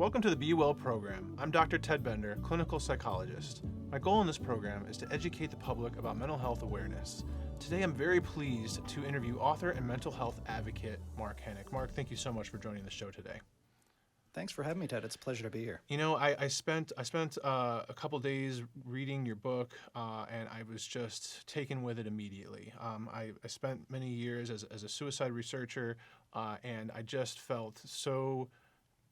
Welcome to the Be Well program. I'm Dr. Ted Bender, clinical psychologist. My goal in this program is to educate the public about mental health awareness. Today I'm very pleased to interview author and mental health advocate Mark Henick. Mark, thank you so much for joining the show today. Thanks for having me, Ted. It's a pleasure to be here. You know, I spent a couple days reading your book, and I was just taken with it immediately. I spent many years as a suicide researcher, and I just felt so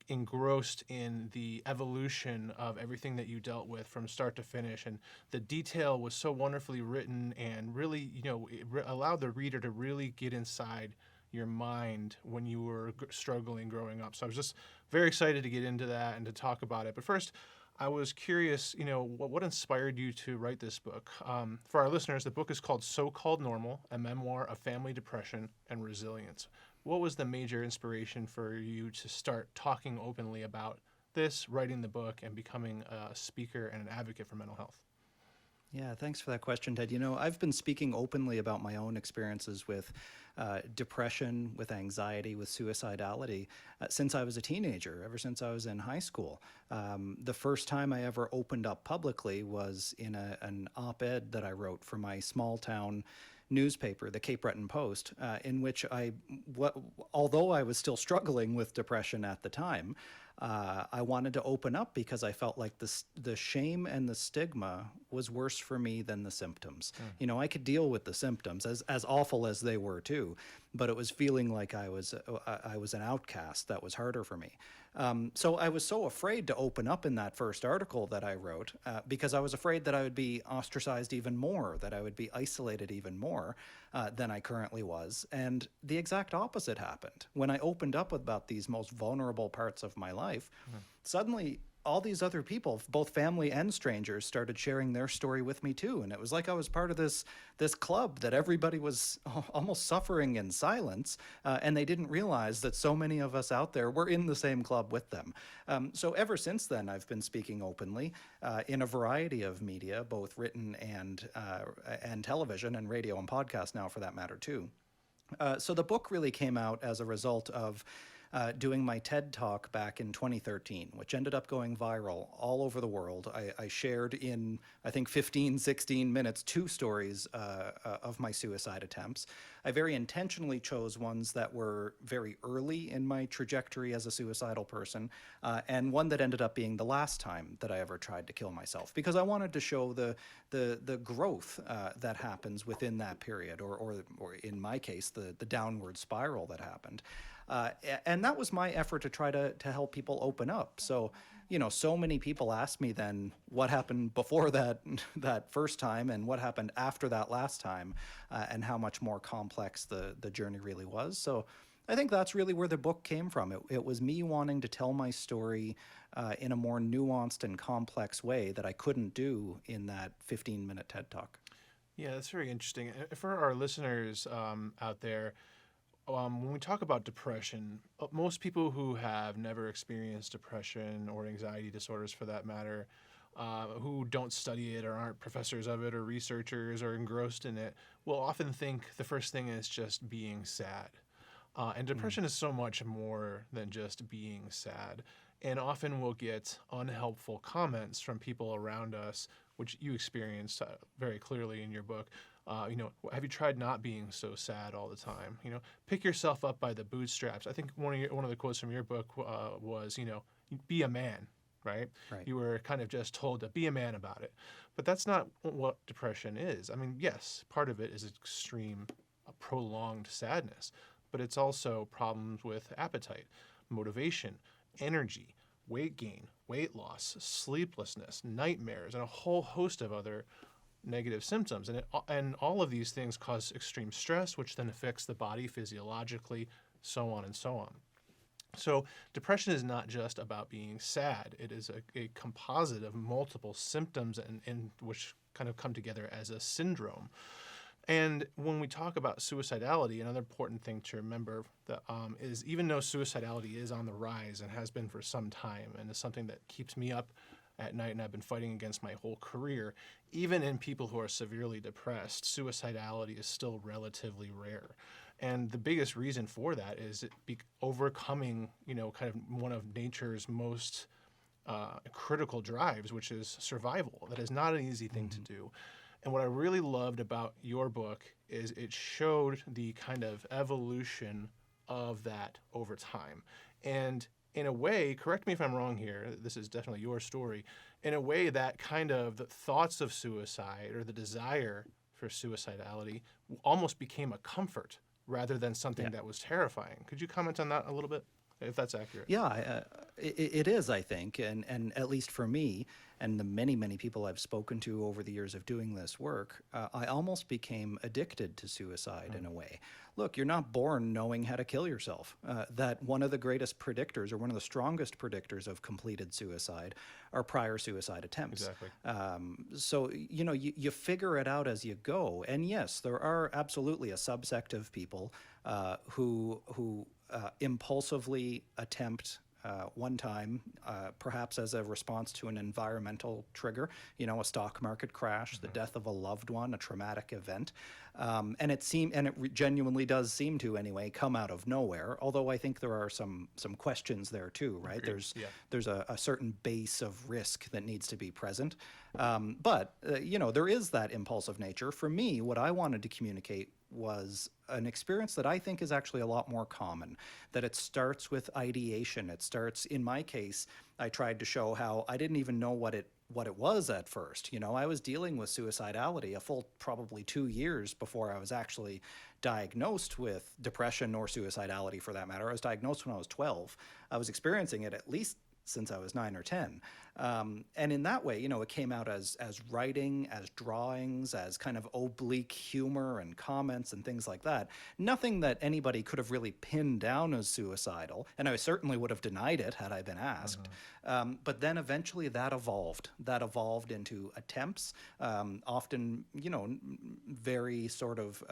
engrossed in the evolution of everything that you dealt with from start to finish, and the detail was so wonderfully written, and really, it allowed the reader to really get inside your mind when you were struggling growing up. So I was just very excited to get into that and to talk about it. But first, I was curious, what inspired you to write this book? For our listeners, the book is called So-Called Normal, a memoir of family depression and resilience. What was the major inspiration for you to start talking openly about this, writing the book, and becoming a speaker and an advocate for mental health? Yeah, thanks for that question, Ted. I've been speaking openly about my own experiences with depression, with anxiety, with suicidality since I was a teenager, ever since I was in high school. The first time I ever opened up publicly was in an op-ed that I wrote for my small town newspaper, the Cape Breton Post, in which although I was still struggling with depression at the time, I wanted to open up because I felt like the shame and the stigma was worse for me than the symptoms. I could deal with the symptoms, as awful as they were too, but it was feeling like I was an outcast that was harder for me. So I was so afraid to open up in that first article that I wrote because I was afraid that I would be ostracized even more, that I would be isolated even more than I currently was. And the exact opposite happened. When I opened up about these most vulnerable parts of my life, suddenly all these other people, both family and strangers, started sharing their story with me too. And it was like I was part of this club that everybody was almost suffering in silence, and they didn't realize that so many of us out there were in the same club with them. So ever since then, I've been speaking openly in a variety of media, both written and television and radio and podcast now for that matter too. So the book really came out as a result of doing my TED Talk back in 2013, which ended up going viral all over the world. I shared in, I think, 15, 16 minutes, 2 stories of my suicide attempts. I very intentionally chose ones that were very early in my trajectory as a suicidal person, and one that ended up being the last time that I ever tried to kill myself, because I wanted to show the growth that happens within that period, or in my case, the downward spiral that happened. And that was my effort to try to help people open up. So, so many people ask me then what happened before that first time and what happened after that last time, and how much more complex the journey really was. So I think that's really where the book came from. It was me wanting to tell my story in a more nuanced and complex way that I couldn't do in that 15-minute TED Talk. Yeah, that's very interesting. For our listeners out there, when we talk about depression, most people who have never experienced depression or anxiety disorders for that matter, who don't study it or aren't professors of it or researchers or engrossed in it, will often think the first thing is just being sad. And depression is so much more than just being sad. And often we'll get unhelpful comments from people around us, which you experienced very clearly in your book. Have you tried not being so sad all the time? Pick yourself up by the bootstraps. I think one of the quotes from your book was, be a man, right? You were kind of just told to be a man about it. But that's not what depression is. I mean, yes, part of it is extreme, prolonged sadness, but it's also problems with appetite, motivation, energy, weight gain, weight loss, sleeplessness, nightmares, and a whole host of other negative symptoms. And all of these things cause extreme stress, which then affects the body physiologically, so on and so on. So depression is not just about being sad. It is a composite of multiple symptoms and which kind of come together as a syndrome. And when we talk about suicidality, another important thing to remember that, is even though suicidality is on the rise and has been for some time and is something that keeps me up at night and I've been fighting against my whole career. Even in people who are severely depressed, suicidality is still relatively rare. And the biggest reason for that is overcoming, kind of one of nature's most critical drives, which is survival. That is not an easy thing to do. And what I really loved about your book is it showed the kind of evolution of that over time. And in a way, correct me if I'm wrong here, this is definitely your story, in a way that kind of the thoughts of suicide or the desire for suicidality almost became a comfort rather than something that was terrifying. Could you comment on that a little bit, if that's accurate? Yeah, it is, I think, and at least for me and the many, many people I've spoken to over the years of doing this work, I almost became addicted to suicide in a way. Look, you're not born knowing how to kill yourself. That one of the greatest predictors or one of the strongest predictors of completed suicide are prior suicide attempts. Exactly. So, you figure it out as you go. And yes, there are absolutely a subsect of people who impulsively attempt one time, perhaps as a response to an environmental trigger, a stock market crash, the death of a loved one, a traumatic event. And it genuinely does seem to, anyway, come out of nowhere. Although I think there are some questions there too, right? Agreed. There's a certain base of risk that needs to be present. But there is that impulsive nature. For me, what I wanted to communicate was an experience that I think is actually a lot more common, that it starts with ideation. It starts, in my case, I tried to show how I didn't even know what it was at first. I was dealing with suicidality a full probably 2 years before I was actually diagnosed with depression or suicidality, for that matter. I was diagnosed when I was 12. I was experiencing it at least since I was 9 or 10. And in that way, it came out as writing, as drawings, as kind of oblique humor and comments and things like that. Nothing that anybody could have really pinned down as suicidal, and I certainly would have denied it had I been asked. But then eventually that evolved. That evolved into attempts, often, very sort of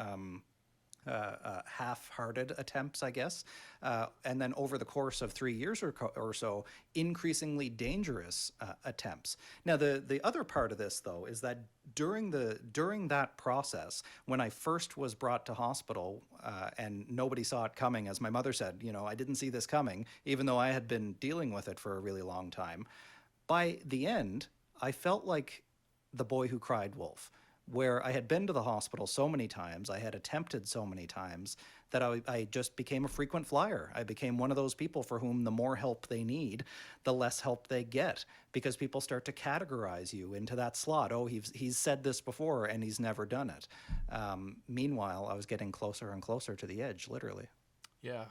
half-hearted attempts, I guess. And then over the course of 3 years or so, increasingly dangerous attempts. Now, the other part of this, though, is that during that process, when I first was brought to hospital and nobody saw it coming, as my mother said, I didn't see this coming, even though I had been dealing with it for a really long time. By the end, I felt like the boy who cried wolf, where I had been to the hospital so many times, I had attempted so many times, that I just became a frequent flyer. I became one of those people for whom the more help they need, the less help they get, because people start to categorize you into that slot. Oh, he's said this before and he's never done it. Meanwhile, I was getting closer and closer to the edge, literally. Yeah.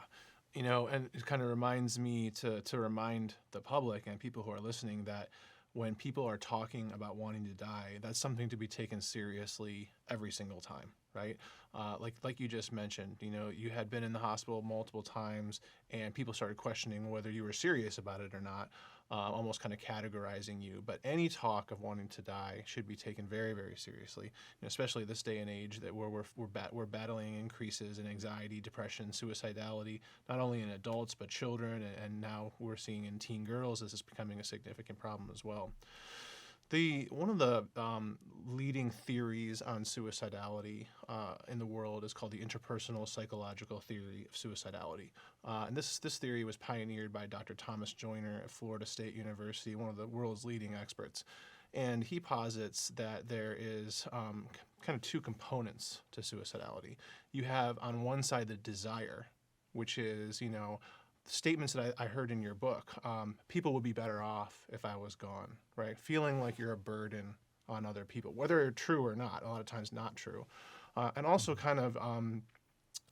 And it kind of reminds me to remind the public and people who are listening that when people are talking about wanting to die, that's something to be taken seriously every single time, right? Like you just mentioned, you had been in the hospital multiple times and people started questioning whether you were serious about it or not, almost kind of categorizing you. But any talk of wanting to die should be taken very, very seriously, especially this day and age where we're battling increases in anxiety, depression, suicidality, not only in adults but children, and now we're seeing in teen girls this is becoming a significant problem as well. One of the leading theories on suicidality in the world is called the interpersonal psychological theory of suicidality. And this theory was pioneered by Dr. Thomas Joyner at Florida State University, one of the world's leading experts. And he posits that there is kind of two components to suicidality. You have on one side the desire, which is, statements that I heard in your book, people would be better off if I was gone, right? Feeling like you're a burden on other people, whether true or not, a lot of times not true. And also kind of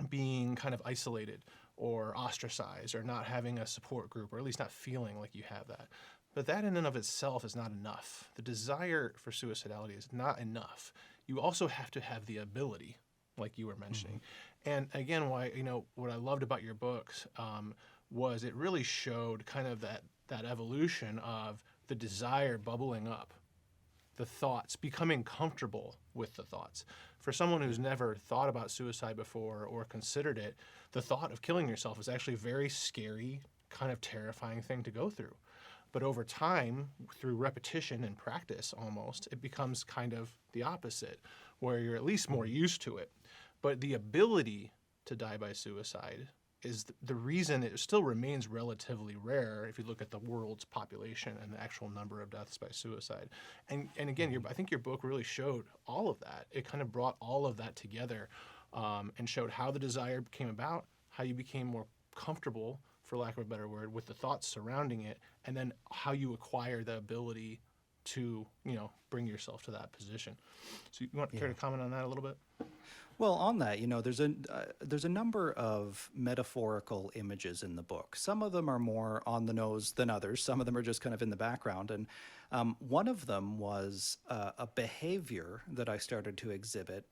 being kind of isolated or ostracized or not having a support group, or at least not feeling like you have that. But that in and of itself is not enough. The desire for suicidality is not enough. You also have to have the ability, like you were mentioning. And again, what I loved about your books was it really showed kind of that evolution of the desire bubbling up, the thoughts, becoming comfortable with the thoughts. For someone who's never thought about suicide before or considered it, the thought of killing yourself is actually a very scary, kind of terrifying thing to go through. But over time, through repetition and practice almost, it becomes kind of the opposite, where you're at least more used to it. But the ability to die by suicide is the reason it still remains relatively rare if you look at the world's population and the actual number of deaths by suicide. And again, I think your book really showed all of that. It kind of brought all of that together, and showed how the desire came about, how you became more comfortable, for lack of a better word, with the thoughts surrounding it, and then how you acquire the ability to, bring yourself to that position. So you want to care to comment on that a little bit? Well, on that, there's a number of metaphorical images in the book. Some of them are more on the nose than others. Some of them are just kind of in the background. And one of them was a behavior that I started to exhibit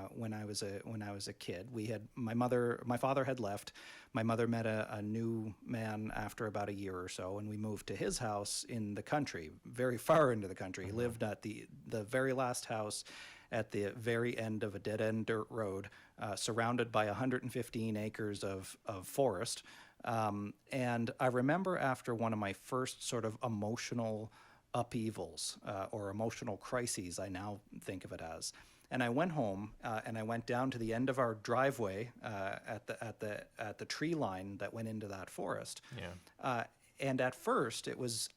when I was a kid. My father had left. My mother met a new man after about a year or so, and we moved to his house in the country, very far into the country. He lived at the very last house at the very end of a dead-end dirt road, surrounded by 115 acres of forest. And I remember after one of my first sort of emotional upheavals or emotional crises, I now think of it as. And I went home and I went down to the end of our driveway at the tree line that went into that forest. Yeah. And at first, it was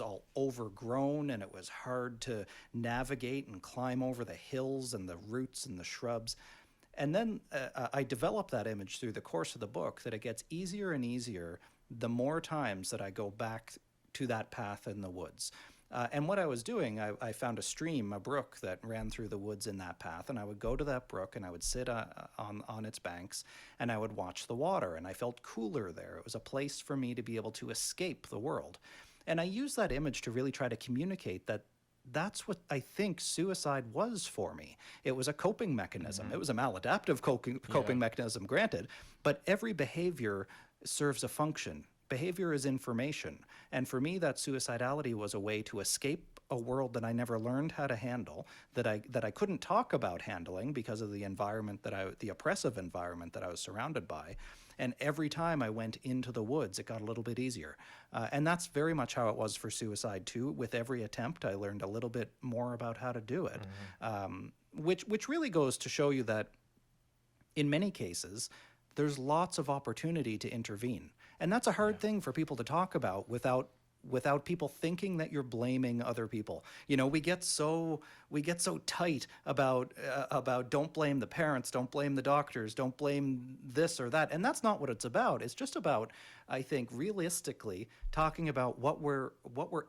all overgrown, and it was hard to navigate and climb over the hills and the roots and the shrubs. And then I developed that image through the course of the book, that it gets easier and easier the more times that I go back to that path in the woods. And what I was doing, I found a stream, a brook that ran through the woods in that path, and I would go to that brook and I would sit on its banks and I would watch the water, and I felt cooler there. It was a place for me to be able to escape the world. And I used that image to really try to communicate that that's what I think suicide was for me. It was a coping mechanism. Mm-hmm. It was a maladaptive coping mechanism, granted, but every behavior serves a function. Behavior is information. And for me, that suicidality was a way to escape a world that I never learned how to handle, that I couldn't talk about handling because of the environment the oppressive environment that I was surrounded by. And every time I went into the woods, it got a little bit easier. And that's very much how it was for suicide too. With every attempt, I learned a little bit more about how to do it, which really goes to show you that in many cases, there's lots of opportunity to intervene. And that's a hard thing for people to talk about without people thinking that you're blaming other people. We get so tight about don't blame the parents, don't blame the doctors, don't blame this or that. And that's not what it's about. It's just about, I think, realistically talking about what we're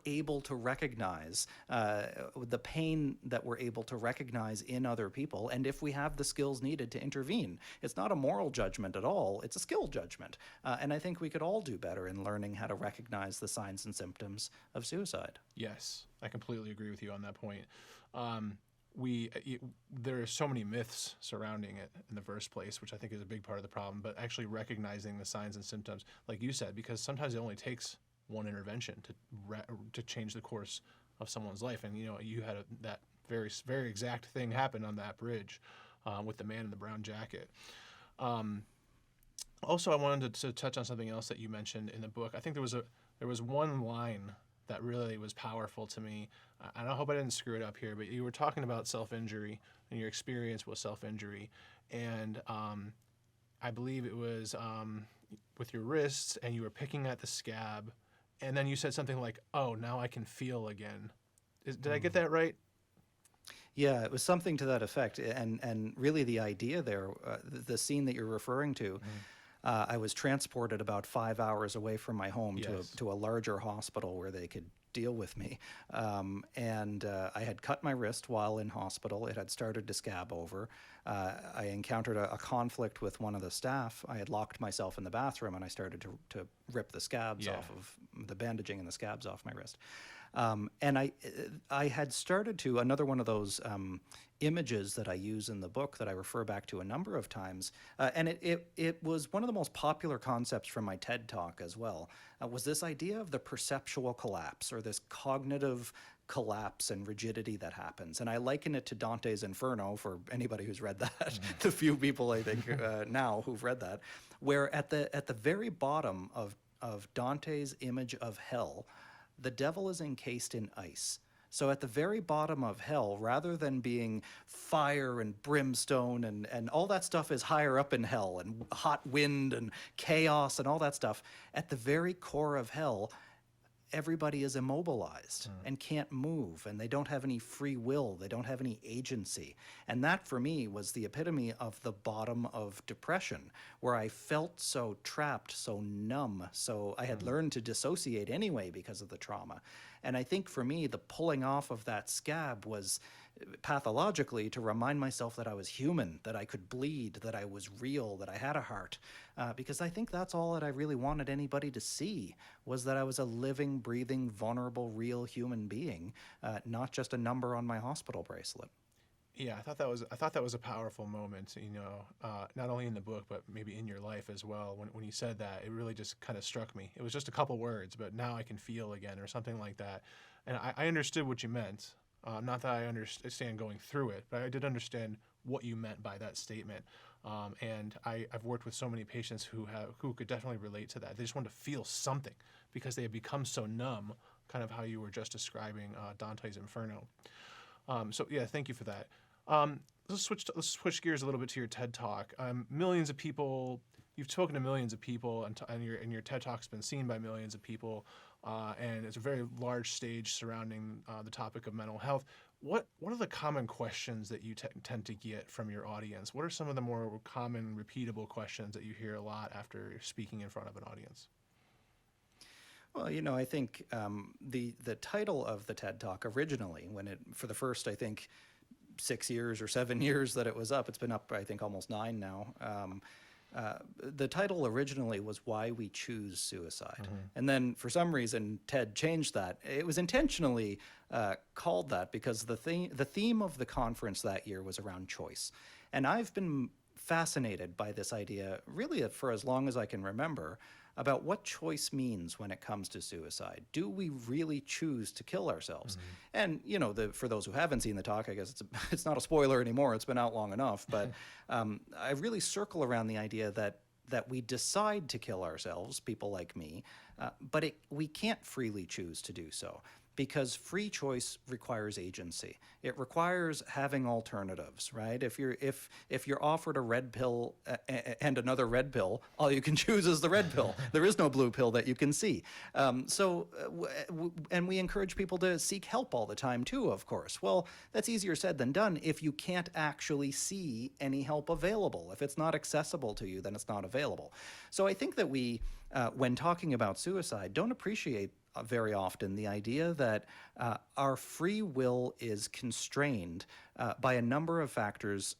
able to recognize, the pain that we're able to recognize in other people, and if we have the skills needed to intervene. It's not a moral judgment at all. It's a skill judgment. And I think we could all do better in learning how to recognize the signs and symptoms of suicide. Yes, I completely agree with you on that point. There are so many myths surrounding it in the first place, which I think is a big part of the problem, but actually recognizing the signs and symptoms, like you said, because sometimes it only takes one intervention to change the course of someone's life. And, you had that very, very exact thing happen on that bridge with the man in the brown jacket. Also, I wanted to touch on something else that you mentioned in the book. I think there was one line that really was powerful to me. And I hope I didn't screw it up here, but you were talking about self-injury and your experience with self-injury. And I believe it was with your wrists, and you were picking at the scab. And then you said something like, "Oh, now I can feel again." Did I get that right? Yeah, it was something to that effect. And really the idea there, the scene that you're referring to, I was transported about 5 hours away from my home to a larger hospital where they could deal with me. And I had cut my wrist while in hospital. It had started to scab over. I encountered a conflict with one of the staff. I had locked myself in the bathroom, and I started to rip the scabs off of the bandaging and the scabs off my wrist. And I had started to, another one of those images that I use in the book that I refer back to a number of times, and it was one of the most popular concepts from my TED Talk as well, was this idea of the perceptual collapse, or this cognitive collapse and rigidity that happens. And I liken it to Dante's Inferno, for anybody who's read that, the few people I think now who've read that, where at the very bottom of Dante's image of hell, the devil is encased in ice. So at the very bottom of hell, rather than being fire and brimstone and all that stuff is higher up in hell, and hot wind and chaos and all that stuff, at the very core of hell, everybody is immobilized and can't move, and they don't have any free will, they don't have any agency. And that for me was the epitome of the bottom of depression, where I felt so trapped, so numb, so I had learned to dissociate anyway because of the trauma. And I think for me, the pulling off of that scab was pathologically to remind myself that I was human, that I could bleed, that I was real, that I had a heart. Because I think that's all that I really wanted anybody to see, was that I was a living, breathing, vulnerable, real human being, not just a number on my hospital bracelet. Yeah, I thought that was a powerful moment. Not only in the book, but maybe in your life as well. When you said that, it really just kind of struck me. It was just a couple words, but now I can feel again, or something like that. And I understood what you meant. Not that I understand going through it, but I did understand what you meant by that statement. And I've worked with so many patients who could definitely relate to that. They just want to feel something because they have become so numb, kind of how you were just describing Dante's Inferno. So yeah, thank you for that. Let's switch gears a little bit to your TED Talk. Millions of people, you've spoken to millions of people, and your TED Talk's been seen by millions of people, and it's a very large stage surrounding the topic of mental health. What are the common questions that you tend to get from your audience? What are some of the more common, repeatable questions that you hear a lot after speaking in front of an audience? Well, I think the title of the TED Talk originally, for the first, I think, 6 years or 7 years that it was up, it's been up, I think, almost 9 now. The title originally was Why We Choose Suicide. And then for some reason, TED changed that. It was intentionally called that because the theme of the conference that year was around choice. And I've been fascinated by this idea really for as long as I can remember, about what choice means when it comes to suicide. Do we really choose to kill ourselves? And for those who haven't seen the talk, I guess it's not a spoiler anymore. It's been out long enough. But I really circle around the idea that we decide to kill ourselves, people like me, but we can't freely choose to do so. Because free choice requires agency. It requires having alternatives, right? If you're offered a red pill and another red pill, all you can choose is the red pill. There is no blue pill that you can see. And we encourage people to seek help all the time too, of course. Well, that's easier said than done if you can't actually see any help available. If it's not accessible to you, then it's not available. So I think that we, when talking about suicide, don't appreciate very often the idea that our free will is constrained by a number of factors,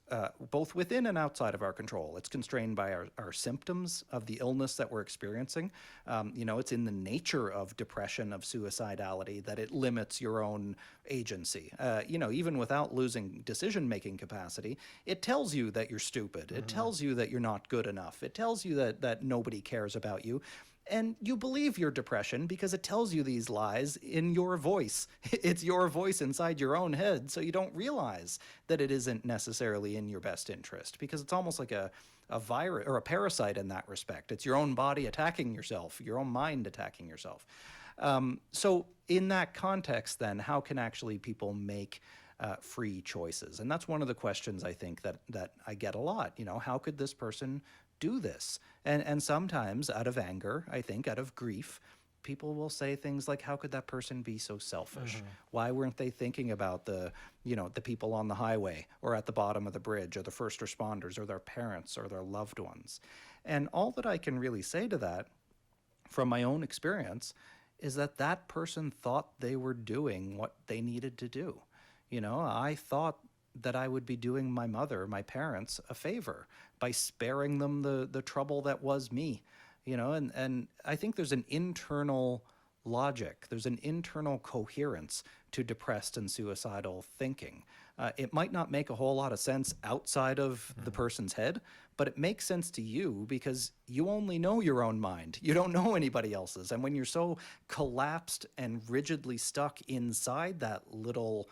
both within and outside of our control. It's constrained by our symptoms of the illness that we're experiencing. It's in the nature of depression, of suicidality, that it limits your own agency. Even without losing decision-making capacity, it tells you that you're stupid. It tells you that you're not good enough. It tells you that nobody cares about you. And you believe your depression because it tells you these lies in your voice. It's your voice inside your own head, so you don't realize that it isn't necessarily in your best interest, because it's almost like a virus or a parasite in that respect. It's your own body attacking yourself, your own mind attacking yourself. So in that context, then, how can actually people make free choices? And that's one of the questions I think that I get a lot. How could this person do this? And sometimes out of anger, I think, out of grief, people will say things like, how could that person be so selfish? Why weren't they thinking about the people on the highway or at the bottom of the bridge, or the first responders or their parents or their loved ones? And all that I can really say to that from my own experience is that person thought they were doing what they needed to do. I thought that I would be doing my mother, my parents, a favor by sparing them the trouble that was me, and I think there's an internal logic, there's an internal coherence to depressed and suicidal thinking. It might not make a whole lot of sense outside of the person's head, but it makes sense to you because you only know your own mind. You don't know anybody else's. And when you're so collapsed and rigidly stuck inside that little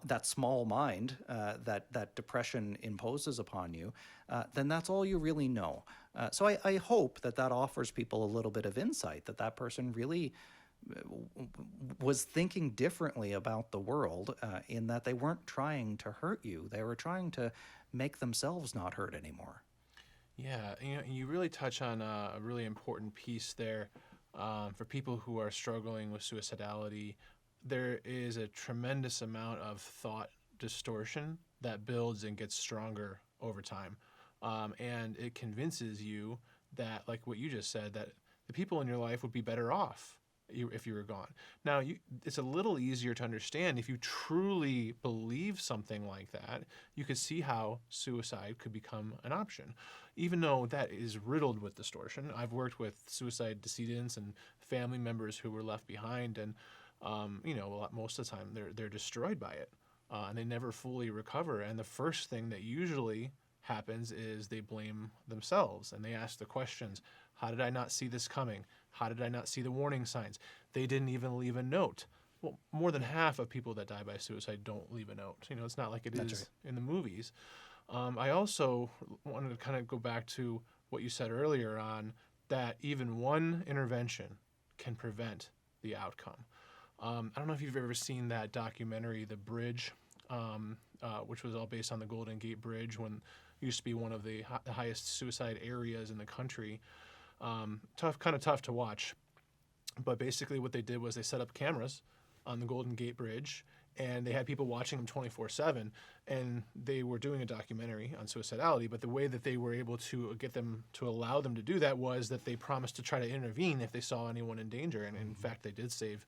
that small mind that depression imposes upon you, then that's all you really know. So I hope that offers people a little bit of insight, that person really was thinking differently about the world, in that they weren't trying to hurt you. They were trying to make themselves not hurt anymore. Yeah, you really touch on a really important piece there. For people who are struggling with suicidality, there is a tremendous amount of thought distortion that builds and gets stronger over time. And it convinces you that, like what you just said, that the people in your life would be better off if you were gone. Now, it's a little easier to understand if you truly believe something like that. You could see how suicide could become an option, even though that is riddled with distortion. I've worked with suicide decedents and family members who were left behind, and most of the time they're destroyed by it, and they never fully recover. And the first thing that usually happens is they blame themselves and they ask the questions: how did I not see this coming? How did I not see the warning signs? They didn't even leave a note. Well, more than half of people that die by suicide don't leave a note. It's not like it That's is right. in the movies. I also wanted to kind of go back to what you said earlier on, that even one intervention can prevent the outcome. I don't know if you've ever seen that documentary, The Bridge, which was all based on the Golden Gate Bridge, when it used to be one of the highest suicide areas in the country. Kind of tough to watch. But basically, what they did was they set up cameras on the Golden Gate Bridge, and they had people watching them 24/7. And they were doing a documentary on suicidality. But the way that they were able to get them to allow them to do that was that they promised to try to intervene if they saw anyone in danger. And in fact, they did save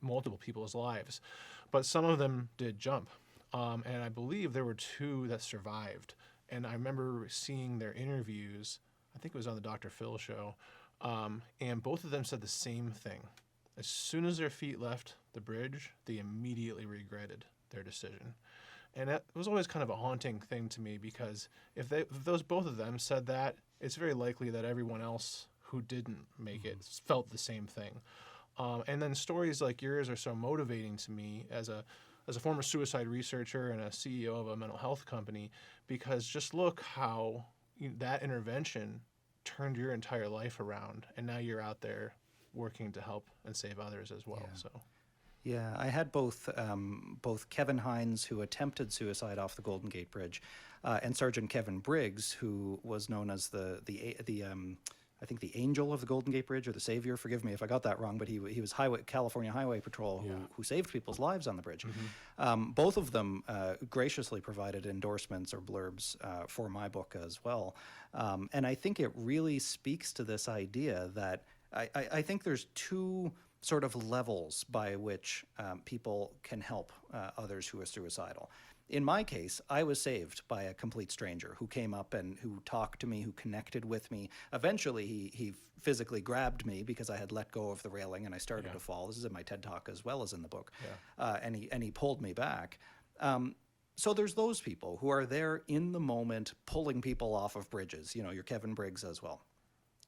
multiple people's lives. But some of them did jump. And I believe there were two that survived. And I remember seeing their interviews. I think it was on the Dr. Phil show. And both of them said the same thing. As soon as their feet left the bridge, they immediately regretted their decision. And that was always kind of a haunting thing to me, because if both of them said that, it's very likely that everyone else who didn't make it felt the same thing. And then stories like yours are so motivating to me as a former suicide researcher and a CEO of a mental health company, because just look how that intervention turned your entire life around, and now you're out there working to help and save others as well. Yeah. So Yeah, I had both Kevin Hines, who attempted suicide off the Golden Gate Bridge, and Sergeant Kevin Briggs, who was known as the I think the angel of the Golden Gate Bridge, or the savior. Forgive me if I got that wrong, but he was California Highway Patrol who saved people's lives on the bridge. Both of them graciously provided endorsements or blurbs for my book as well, and I think it really speaks to this idea that I think there's two sort of levels by which people can help others who are suicidal. In my case, I was saved by a complete stranger who came up and who talked to me, who connected with me. Eventually, he physically grabbed me because I had let go of the railing and I started to fall. This is in my TED Talk as well as in the book. And he pulled me back. So there's those people who are there in the moment pulling people off of bridges. Your Kevin Briggs as well.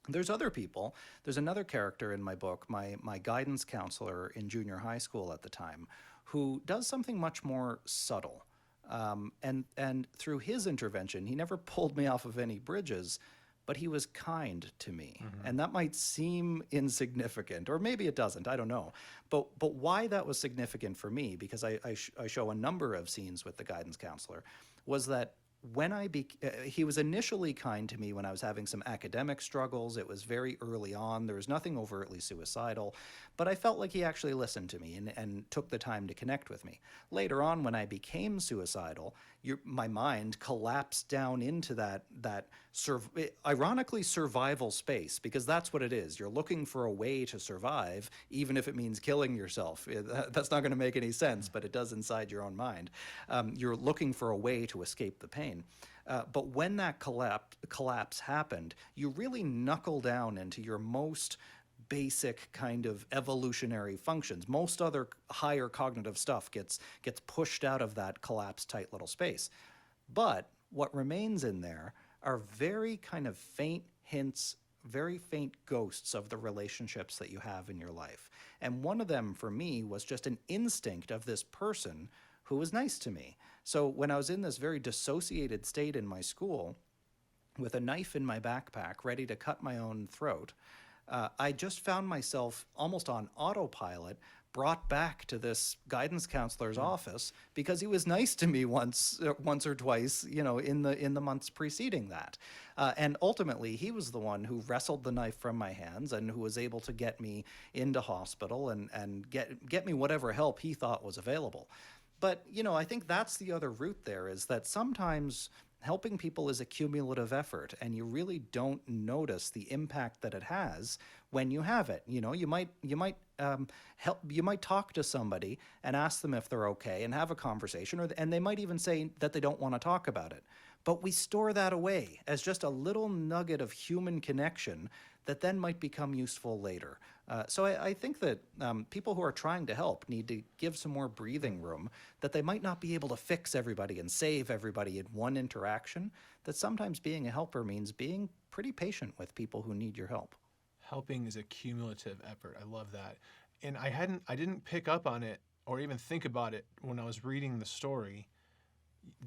There's other people. There's another character in my book, my guidance counselor in junior high school at the time, who does something much more subtle. And through his intervention, he never pulled me off of any bridges, but he was kind to me. And that might seem insignificant, or maybe it doesn't, I don't know. But why that was significant for me, because I show a number of scenes with the guidance counselor, was that when he was initially kind to me when I was having some academic struggles. It was very early on. There was nothing overtly suicidal, but I felt like he actually listened to me and took the time to connect with me. Later on, when I became suicidal, my mind collapsed down into that ironically survival space, because that's what it is. You're looking for a way to survive, even if it means killing yourself. That's not going to make any sense, but it does inside your own mind. You're looking for a way to escape the pain. But when that collapse happened, you really knuckle down into your most basic kind of evolutionary functions. Most other higher cognitive stuff gets pushed out of that collapsed tight little space. But what remains in there are very kind of faint hints, very faint ghosts of the relationships that you have in your life. And one of them for me was just an instinct of this person who was nice to me. So when I was in this very dissociated state in my school, with a knife in my backpack, ready to cut my own throat, I just found myself almost on autopilot, brought back to this guidance counselor's office because he was nice to me once or twice, in the months preceding that. And ultimately, he was the one who wrestled the knife from my hands and who was able to get me into hospital and get me whatever help he thought was available. But, I think that's the other route there, is that sometimes helping people is a cumulative effort, and you really don't notice the impact that it has when you have it. You might talk to somebody and ask them if they're okay and have a conversation, and they might even say that they don't want to talk about it. But we store that away as just a little nugget of human connection that then might become useful later. So I think that people who are trying to help need to give some more breathing room, that they might not be able to fix everybody and save everybody in one interaction, that sometimes being a helper means being pretty patient with people who need your help. Helping is a cumulative effort. I love that. And I didn't pick up on it or even think about it when I was reading the story.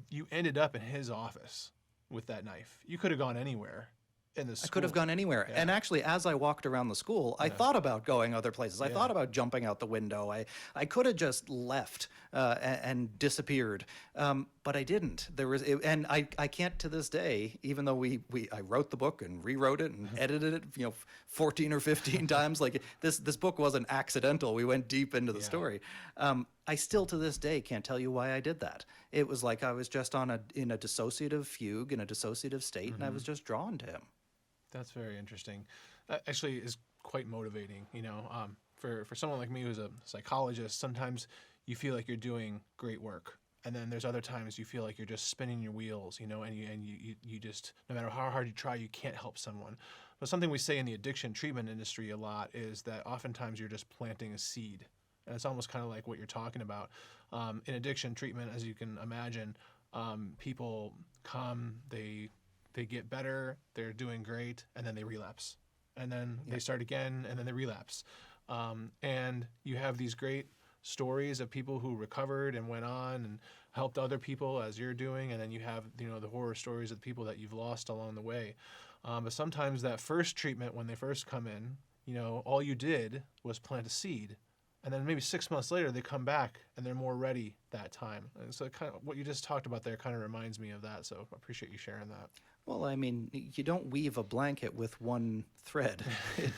You ended up in his office with that knife. You could have gone anywhere in the I school. could have gone anywhere. Yeah. And actually, as I walked around the school, I thought about going other places. I thought about jumping out the window. I could have just left and disappeared, but I didn't. And I can't to this day, even though I wrote the book and rewrote it and edited it, 14 or 15 times. Like this book wasn't accidental. We went deep into the story. I still to this day can't tell you why I did that. It was like I was just in a dissociative fugue, in a dissociative state, and I was just drawn to him. That's very interesting. That actually is quite motivating. For someone like me who's a psychologist, sometimes you feel like you're doing great work, and then there's other times you feel like you're just spinning your wheels, and you just, no matter how hard you try, you can't help someone. But something we say in the addiction treatment industry a lot is that oftentimes you're just planting a seed, and it's almost kind of like what you're talking about. In addiction treatment, as you can imagine, people come, they get better, they're doing great, and then they relapse. And then they start again, and then they relapse. And you have these great stories of people who recovered and went on and helped other people as you're doing, and then you have the horror stories of the people that you've lost along the way. But sometimes that first treatment, when they first come in, all you did was plant a seed. And then maybe 6 months later, they come back and they're more ready that time. And so kind of what you just talked about there kind of reminds me of that. So I appreciate you sharing that. Well, I mean, you don't weave a blanket with one thread.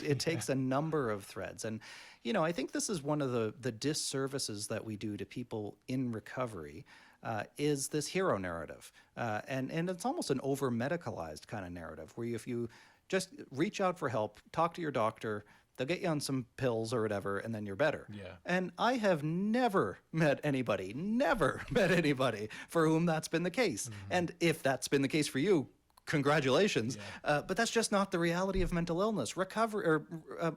It takes a number of threads. And, I think this is one of the disservices that we do to people in recovery, is this hero narrative. And it's almost an over-medicalized kind of narrative, where if you just reach out for help, talk to your doctor, they'll get you on some pills or whatever, and then you're better. Yeah. And I have never met anybody for whom that's been the case. Mm-hmm. And if that's been the case for you, congratulations. Yeah. But that's just not the reality of mental illness. Recovery or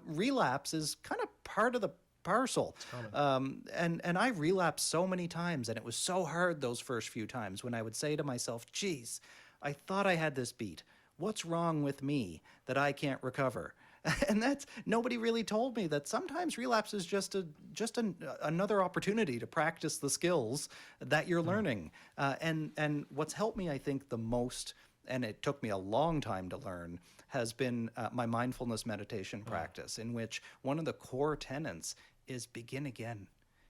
relapse is kind of part of the parcel. And I relapsed so many times, and it was so hard those first few times when I would say to myself, geez, I thought I had this beat. What's wrong with me that I can't recover? And nobody really told me that sometimes relapse is just another opportunity to practice the skills that you're learning. And what's helped me, I think, the most, and it took me a long time to learn, has been my mindfulness meditation practice, in which one of the core tenets is begin again.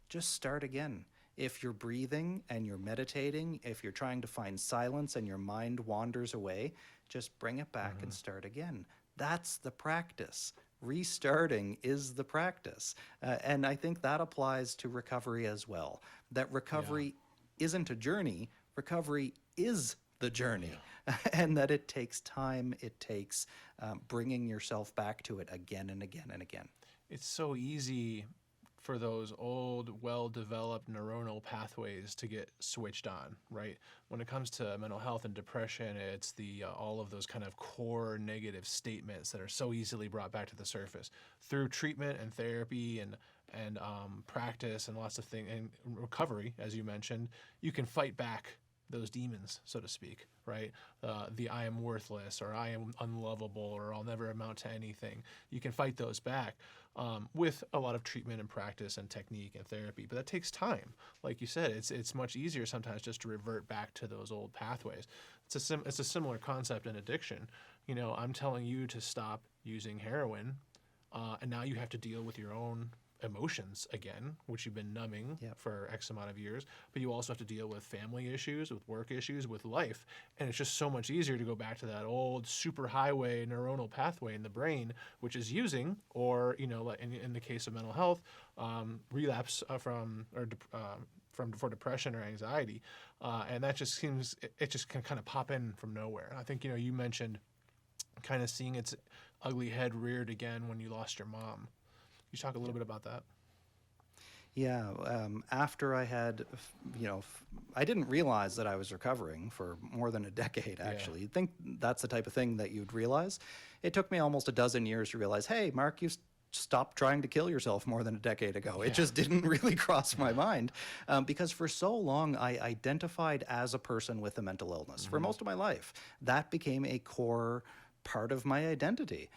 Just start again. If you're breathing and you're meditating, if you're trying to find silence and your mind wanders away, just bring it back and start again. That's the practice. Restarting is the practice. And I think that applies to recovery as well. That recovery isn't a journey, recovery is the journey. And that it takes time, it takes bringing yourself back to it again and again and again. It's so easy for those old, well-developed neuronal pathways to get switched on, right? When it comes to mental health and depression, it's all of those kind of core negative statements that are so easily brought back to the surface through treatment and therapy and practice and lots of things and recovery, as you mentioned. You can fight back those demons, so to speak, right? The I am worthless, or I am unlovable, or I'll never amount to anything. You can fight those back with a lot of treatment and practice and technique and therapy, but that takes time. Like you said, it's much easier sometimes just to revert back to those old pathways. It's a similar concept in addiction. I'm telling you to stop using heroin, and now you have to deal with your own emotions again, which you've been numbing Yep. for X amount of years, but you also have to deal with family issues, with work issues, with life. And it's just so much easier to go back to that old superhighway neuronal pathway in the brain, which is using, or, like in the case of mental health, relapse for depression or anxiety. And that just seems, it just can kind of pop in from nowhere. And I think, you mentioned kind of seeing its ugly head reared again when you lost your mom. You talk a little bit about that? Yeah, after I had, I didn't realize that I was recovering for more than a decade, actually. You'd think that's the type of thing that you'd realize. It took me almost a dozen years to realize, hey, Mark, you stopped trying to kill yourself more than a decade ago. It just didn't really cross my mind, because for so long I identified as a person with a mental illness for most of my life. That became a core part of my identity,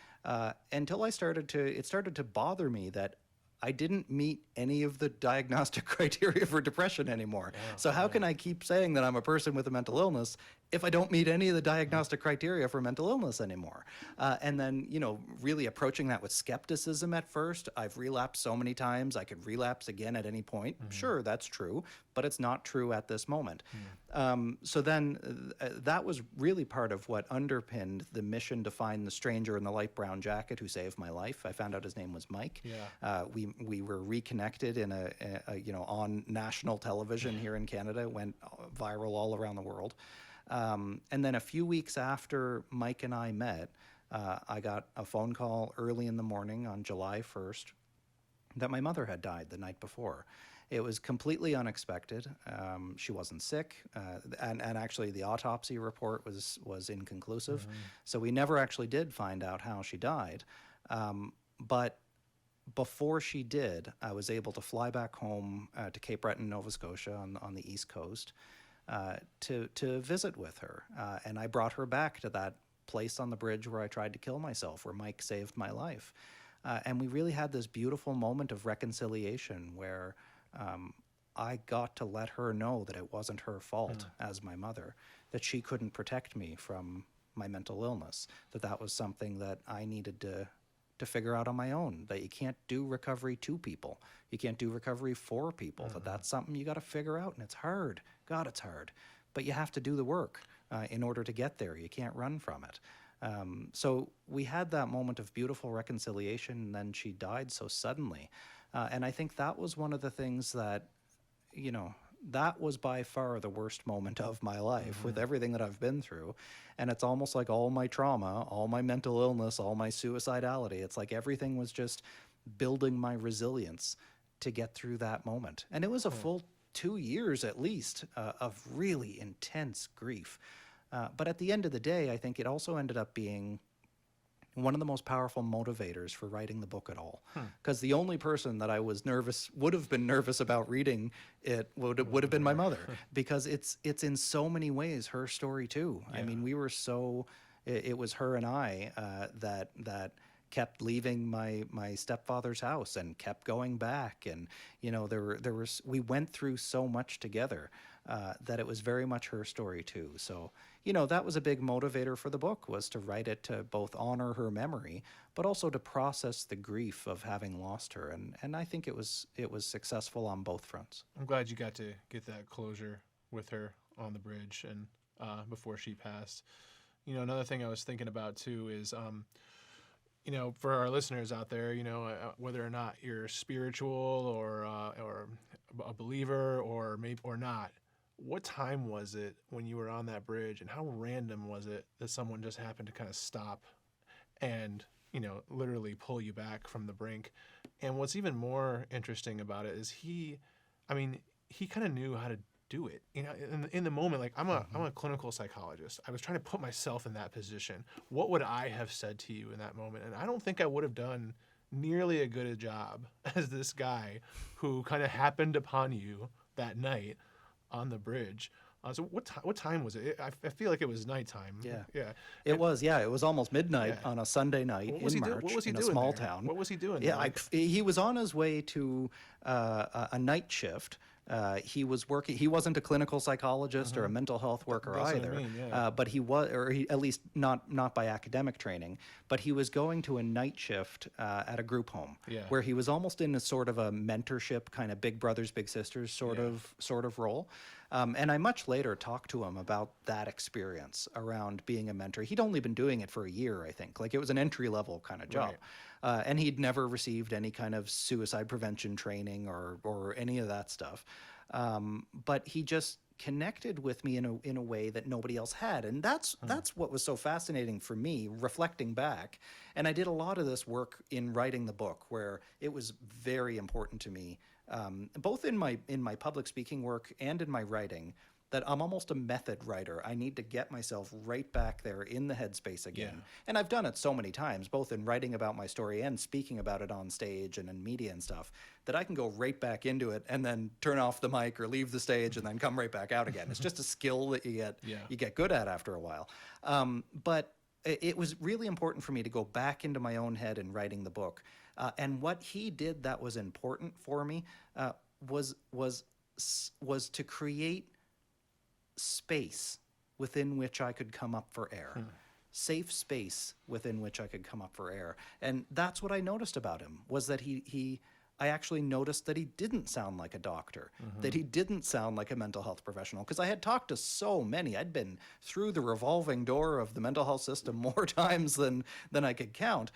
until it started to bother me that I didn't meet any of the diagnostic criteria for depression anymore. So how can I keep saying that I'm a person with a mental illness if I don't meet any of the diagnostic criteria for mental illness anymore? And then, really approaching that with skepticism at first. I've relapsed so many times, I could relapse again at any point. Sure, that's true, but it's not true at this moment. So then that was really part of what underpinned the mission to find the stranger in the light brown jacket who saved my life. I found out his name was Mike. We were reconnected in a on national television here in Canada, went viral all around the world. And then a few weeks after Mike and I met, I got a phone call early in the morning on July 1st that my mother had died the night before. It was completely unexpected. She wasn't sick, and actually the autopsy report was inconclusive. So we never actually did find out how she died. But before she did, I was able to fly back home to Cape Breton, Nova Scotia on the East Coast to visit with her. And I brought her back to that place on the bridge where I tried to kill myself, where Mike saved my life. And we really had this beautiful moment of reconciliation where I got to let her know that it wasn't her fault as my mother, that she couldn't protect me from my mental illness, that was something that I needed to figure out on my own, that you can't do recovery to people. You can't do recovery for people, that's something you got to figure out, and it's hard. God, it's hard. But you have to do the work in order to get there. You can't run from it. So we had that moment of beautiful reconciliation, and then she died so suddenly. And I think that was one of the things that, that was by far the worst moment of my life with everything that I've been through. And it's almost like all my trauma, all my mental illness, all my suicidality, it's like everything was just building my resilience to get through that moment. And it was a full 2 years at least of really intense grief. But at the end of the day, I think it also ended up being one of the most powerful motivators for writing the book at all. Because the only person that I was would have been nervous about reading it would have been my mother, because it's in so many ways her story too. I mean, we were it was her and I that kept leaving my stepfather's house and kept going back, and we went through so much together that it was very much her story too. So that was a big motivator for the book, was to write it to both honor her memory, but also to process the grief of having lost her. And I think it was successful on both fronts. I'm glad you got to get that closure with her on the bridge and before she passed. Another thing I was thinking about too is, for our listeners out there, whether or not you're spiritual or a believer or maybe or not, what time was it when you were on that bridge, and how random was it that someone just happened to kind of stop and, literally pull you back from the brink? And what's even more interesting about it is he kind of knew how to do it. In the moment, like I'm a clinical psychologist. I was trying to put myself in that position. What would I have said to you in that moment? And I don't think I would have done nearly as good a job as this guy who kind of happened upon you that night on the bridge. So what time was it? I feel like it was nighttime. Yeah. It was almost midnight on a Sunday night in March in a small town. What was he doing? Yeah, he was on his way to a night shift He was working. He wasn't a clinical psychologist or a mental health worker That's what I either, mean, yeah. but he was, or he, at least not by academic training. But he was going to a night shift at a group home, Yeah. where he was almost in a sort of a mentorship kind of big brothers big sisters sort of role. And I much later talked to him about that experience around being a mentor. He'd only been doing it for a year, I think. Like, it was an entry level kind of job. And he'd never received any kind of suicide prevention training or any of that stuff. But he just connected with me in a way that nobody else had. And that's what was so fascinating for me, reflecting back. And I did a lot of this work in writing the book, where it was very important to me, both in my public speaking work and in my writing, that I'm almost a method writer. I need to get myself right back there in the headspace again. Yeah. And I've done it so many times, both in writing about my story and speaking about it on stage and in media and stuff, that I can go right back into it and then turn off the mic or leave the stage and then come right back out again. It's just a skill that you get good at after a while. But it was really important for me to go back into my own head in writing the book. And what he did that was important for me was to create space within which I could come up for air. Safe space within which I could come up for air. And that's what I noticed about him, was that I actually noticed that he didn't sound like a doctor, that he didn't sound like a mental health professional, because I had talked to so many. I'd been through the revolving door of the mental health system more times than I could count.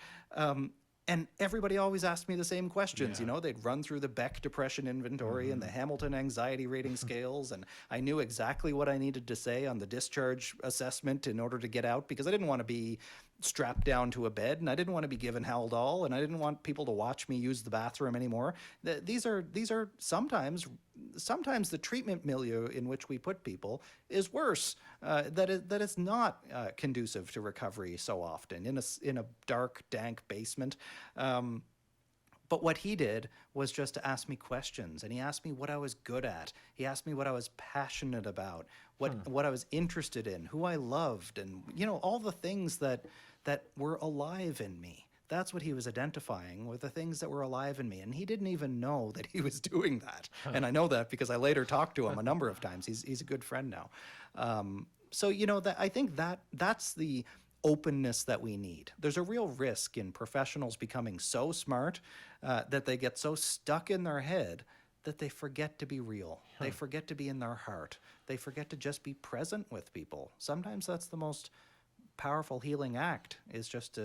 And everybody always asked me the same questions. Yeah. You know, they'd run through the Beck Depression Inventory and the Hamilton Anxiety Rating Scales, and I knew exactly what I needed to say on the discharge assessment in order to get out, because I didn't want to be strapped down to a bed, and I didn't want to be given Haldol, and I didn't want people to watch me use the bathroom anymore. These are sometimes the treatment milieu in which we put people is worse. That is not conducive to recovery so often in a dark, dank basement. But what he did was just to ask me questions, and he asked me what I was good at. He asked me what I was passionate about, what I was interested in, who I loved, and all the things that were alive in me. That's what he was identifying, were the things that were alive in me. And he didn't even know that he was doing that. And I know that because I later talked to him a number of times. He's a good friend now. So I think that's the openness that we need. There's a real risk in professionals becoming so smart that they get so stuck in their head that they forget to be real. They forget to be in their heart. They forget to just be present with people. Sometimes that's the most powerful healing act, is just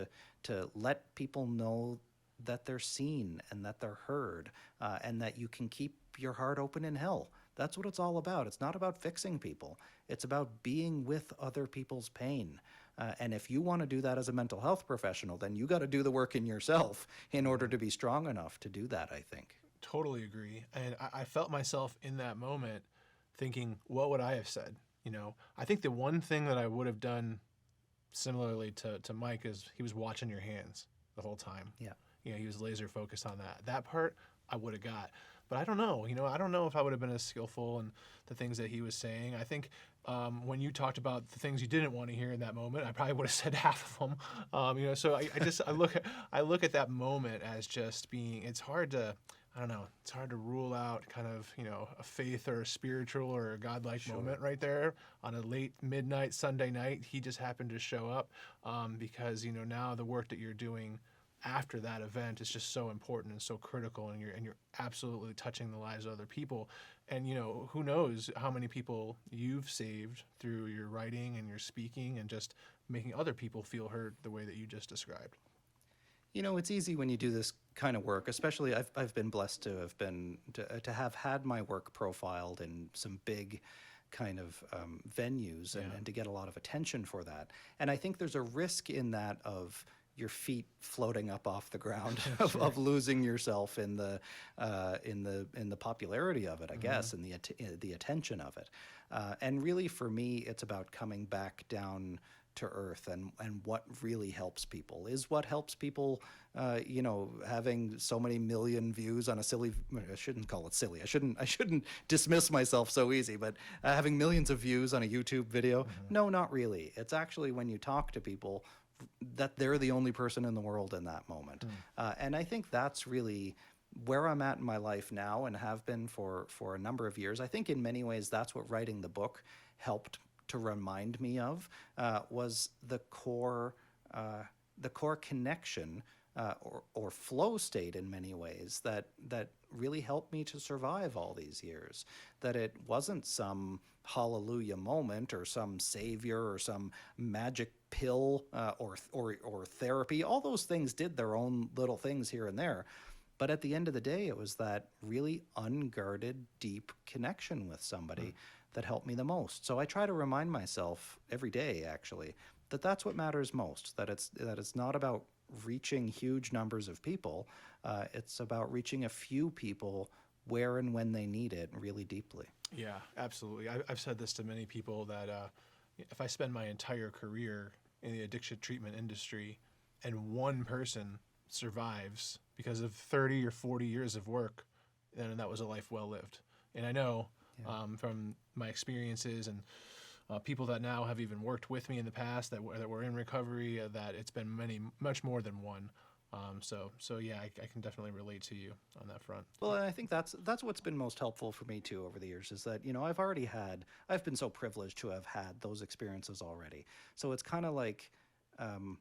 to let people know that they're seen and that they're heard, and that you can keep your heart open in hell. That's what it's all about. It's not about fixing people. It's about being with other people's pain. And if you want to do that as a mental health professional, then you got to do the work in yourself in order to be strong enough to do that, I think. Totally agree. And I felt myself in that moment thinking, what would I have said? I think the one thing that I would have done similarly to Mike is he was watching your hands the whole time. Yeah. He was laser focused on that. That part I would have got. But I don't know. I don't know if I would have been as skillful in the things that he was saying. I think when you talked about the things you didn't want to hear in that moment, I probably would have said half of them. So I look at that moment as just being. It's hard to. I don't know. It's hard to rule out kind of, a faith or a spiritual or a godlike moment right there on a late midnight Sunday night. He just happened to show up because, now the work that you're doing after that event is just so important and so critical, and you're absolutely touching the lives of other people. And, who knows how many people you've saved through your writing and your speaking and just making other people feel heard the way that you just described. It's easy when you do this kind of work, especially I've been blessed to have had my work profiled in some big kind of venues and to get a lot of attention for that. And I think there's a risk in that of your feet floating up off the ground, of losing yourself in the popularity of it, I guess, and the attention of it. And really, for me, it's about coming back down to earth and what really helps people. Is what helps people, having so many million views on a silly, I shouldn't call it silly. I shouldn't dismiss myself so easy, but having millions of views on a YouTube video, no, not really. It's actually when you talk to people that they're the only person in the world in that moment. And I think that's really where I'm at in my life now and have been for a number of years, I think in many ways that's what writing the book helped to remind me of, was the core connection, or flow state in many ways that really helped me to survive all these years. That it wasn't some hallelujah moment or some savior or some magic pill, or therapy. All those things did their own little things here and there. But at the end of the day, it was that really unguarded, deep connection with somebody that helped me the most. So I try to remind myself every day, actually, that that's what matters most. That it's not about reaching huge numbers of people. It's about reaching a few people where and when they need it really deeply. Yeah, absolutely. I've said this to many people that if I spend my entire career in the addiction treatment industry and one person survives because of 30 or 40 years of work, then that was a life well lived. And I know from my experiences and people that now have even worked with me in the past that were in recovery, that it's been much more than one. So yeah, I can definitely relate to you on that front. Well, and I think that's what's been most helpful for me too over the years, is that, I've been so privileged to have had those experiences already. So it's kind of like, I'm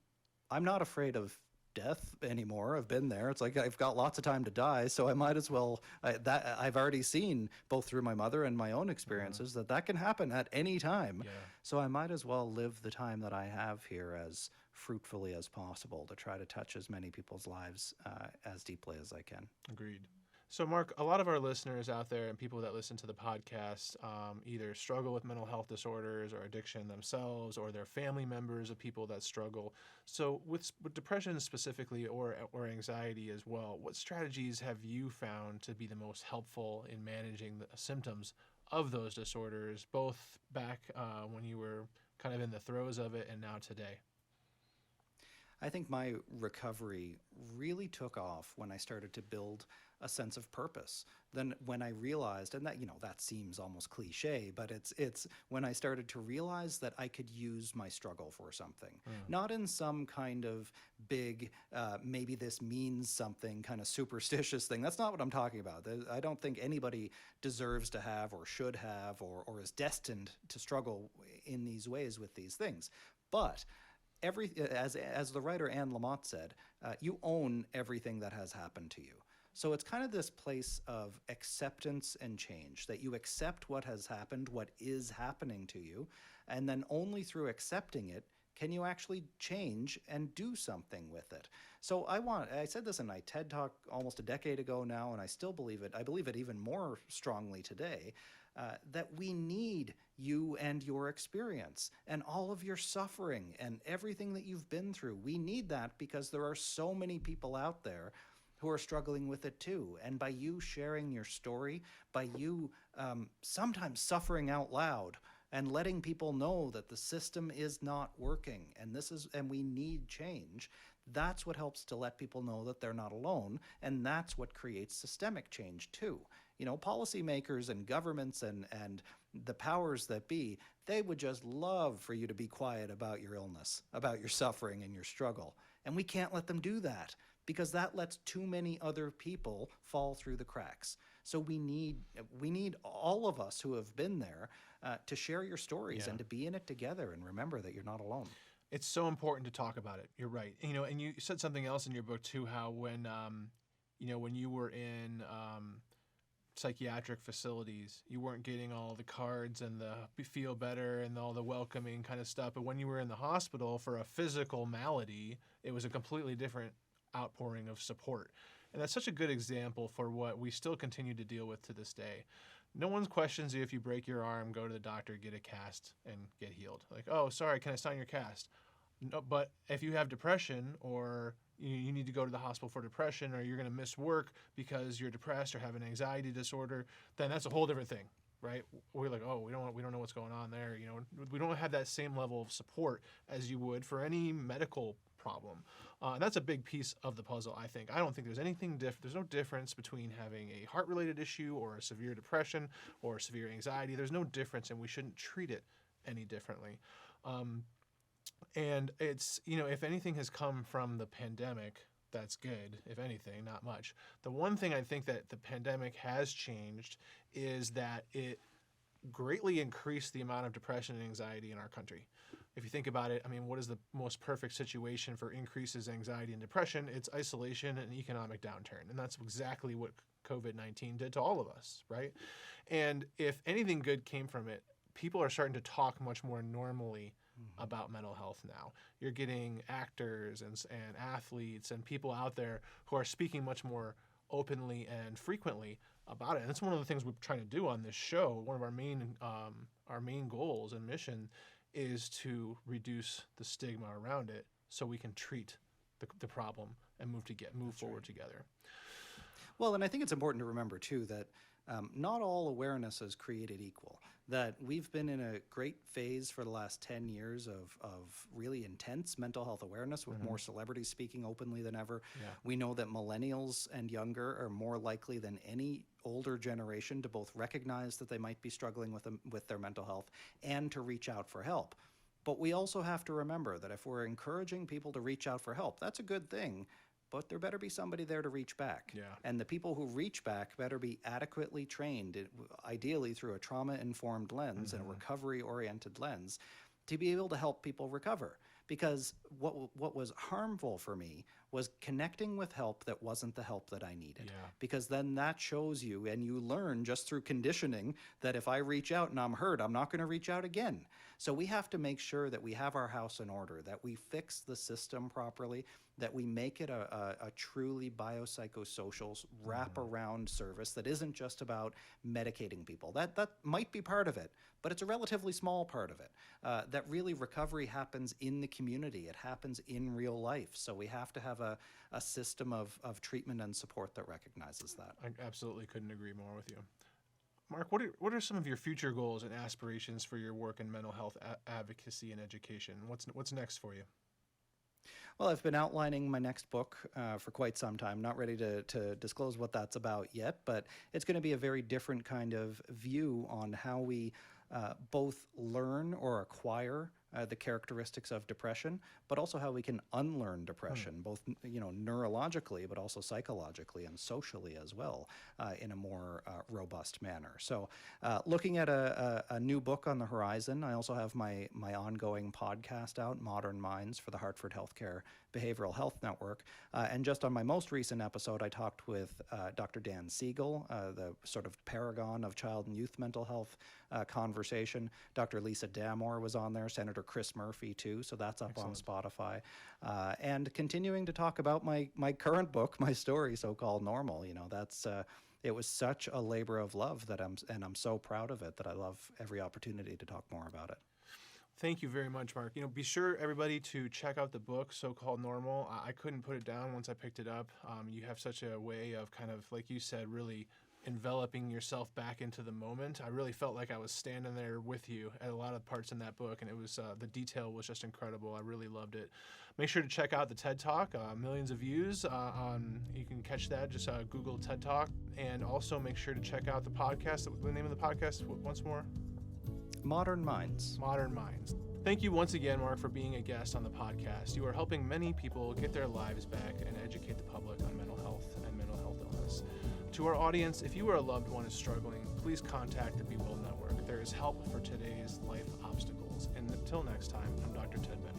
not afraid of death anymore. I've been there. It's like I've got lots of time to die, so I might as well. I've already seen, both through my mother and my own experiences, that can happen at any time. Yeah. So I might as well live the time that I have here as fruitfully as possible to try to touch as many people's lives as deeply as I can. Agreed. So, Mark, a lot of our listeners out there and people that listen to the podcast either struggle with mental health disorders or addiction themselves, or they're family members of people that struggle. So, with depression specifically, or anxiety as well, what strategies have you found to be the most helpful in managing the symptoms of those disorders, both back when you were kind of in the throes of it and now today? I think my recovery really took off when I started to build a sense of purpose. Then when I realized, and that seems almost cliche, but it's when I started to realize that I could use my struggle for something, not in some kind of big, maybe this means something kind of superstitious thing. That's not what I'm talking about. I don't think anybody deserves to have or should have or is destined to struggle in these ways with these things. But as the writer Anne Lamott said, you own everything that has happened to you. So it's kind of this place of acceptance and change, that you accept what has happened, what is happening to you, and then only through accepting it can you actually change and do something with it. So I said this in my TED Talk almost a decade ago now, and I still believe it. I believe it even more strongly today, that we need you and your experience and all of your suffering and everything that you've been through. We need that because there are so many people out there who are struggling with it too. And by you sharing your story, by you sometimes suffering out loud and letting people know that the system is not working and we need change, that's what helps to let people know that they're not alone. And that's what creates systemic change too. Policymakers and governments and the powers that be, they would just love for you to be quiet about your illness, about your suffering and your struggle. And we can't let them do that, because that lets too many other people fall through the cracks. So we need all of us who have been there to share your stories and to be in it together and remember that you're not alone. It's so important to talk about it. You're right. And you said something else in your book too, how when you were in psychiatric facilities, you weren't getting all the cards and the feel better and all the welcoming kind of stuff. But when you were in the hospital for a physical malady, it was a completely different outpouring of support. And that's such a good example for what we still continue to deal with to this day. No one questions you if you break your arm, go to the doctor, get a cast, and get healed. Like, oh, sorry, can I sign your cast? No, but if you have depression, or you need to go to the hospital for depression, or you're going to miss work because you're depressed or have an anxiety disorder, then that's a whole different thing, right? We're like, oh, we don't know what's going on there. We don't have that same level of support as you would for any medical problem. And that's a big piece of the puzzle, I think. I don't think there's anything there's no difference between having a heart-related issue or a severe depression or severe anxiety. There's no difference, and we shouldn't treat it any differently. And it's, if anything has come from the pandemic that's good, if anything, not much. The one thing I think that the pandemic has changed is that it greatly increased the amount of depression and anxiety in our country. If you think about it, I mean, what is the most perfect situation for increases anxiety and depression? It's isolation and economic downturn. And that's exactly what COVID-19 did to all of us, right? And if anything good came from it, people are starting to talk much more normally about mental health now. You're getting actors and athletes and people out there who are speaking much more openly and frequently about it. And that's one of the things we're trying to do on this show. One of our main goals and mission is to reduce the stigma around it so we can treat the problem and move forward together. Well, and I think it's important to remember, too, that not all awareness is created equal. That we've been in a great phase for the last 10 years of really intense mental health awareness with more celebrities speaking openly than ever. Yeah. We know that millennials and younger are more likely than any older generation to both recognize that they might be struggling with their mental health and to reach out for help. But we also have to remember that if we're encouraging people to reach out for help, that's a good thing. But there better be somebody there to reach back. Yeah. And the people who reach back better be adequately trained, ideally through a trauma-informed lens and a recovery-oriented lens, to be able to help people recover. Because what was harmful for me was connecting with help that wasn't the help that I needed. Yeah. Because then that shows you, and you learn just through conditioning, that if I reach out and I'm hurt, I'm not going to reach out again. So we have to make sure that we have our house in order, that we fix the system properly, that we make it a truly biopsychosocial wrap-around service that isn't just about medicating people. That might be part of it, but it's a relatively small part of it. That really recovery happens in the community. It happens in real life. So we have to have a system of treatment and support that recognizes that. I absolutely couldn't agree more with you. Mark, what are some of your future goals and aspirations for your work in mental health advocacy and education? What's next for you? Well, I've been outlining my next book for quite some time. Not ready to disclose what that's about yet, but it's going to be a very different kind of view on how we both learn or acquire the characteristics of depression, but also how we can unlearn depression, both neurologically, but also psychologically and socially as well, in a more robust manner. So, looking at a new book on the horizon. I also have my ongoing podcast out, Modern Minds, for the Hartford Healthcare Behavioral Health Network. And just on my most recent episode, I talked with Dr. Dan Siegel, the sort of paragon of child and youth mental health conversation. Dr. Lisa Damore was on there, Senator Chris Murphy too, so that's up Excellent. on Spotify. And continuing to talk about my current book, my story, So-Called Normal. It was such a labor of love that I'm so proud of it that I love every opportunity to talk more about it. Thank you very much, Mark. Be sure, everybody, to check out the book, So-Called Normal. I couldn't put it down once I picked it up. You have such a way of kind of, like you said, really enveloping yourself back into the moment. I really felt like I was standing there with you at a lot of parts in that book, and it was the detail was just incredible. I really loved it. Make sure to check out the TED Talk, millions of views. You can catch that, just Google TED Talk, and also make sure to check out the podcast. The name of the podcast, once more? Modern Minds. Modern Minds. Thank you once again, Mark, for being a guest on the podcast. You are helping many people get their lives back and educate the public on mental health and mental health illness. To our audience, if you or a loved one is struggling, please contact the Be Well Network. There is help for today's life obstacles. And until next time, I'm Dr. Ted Bennett.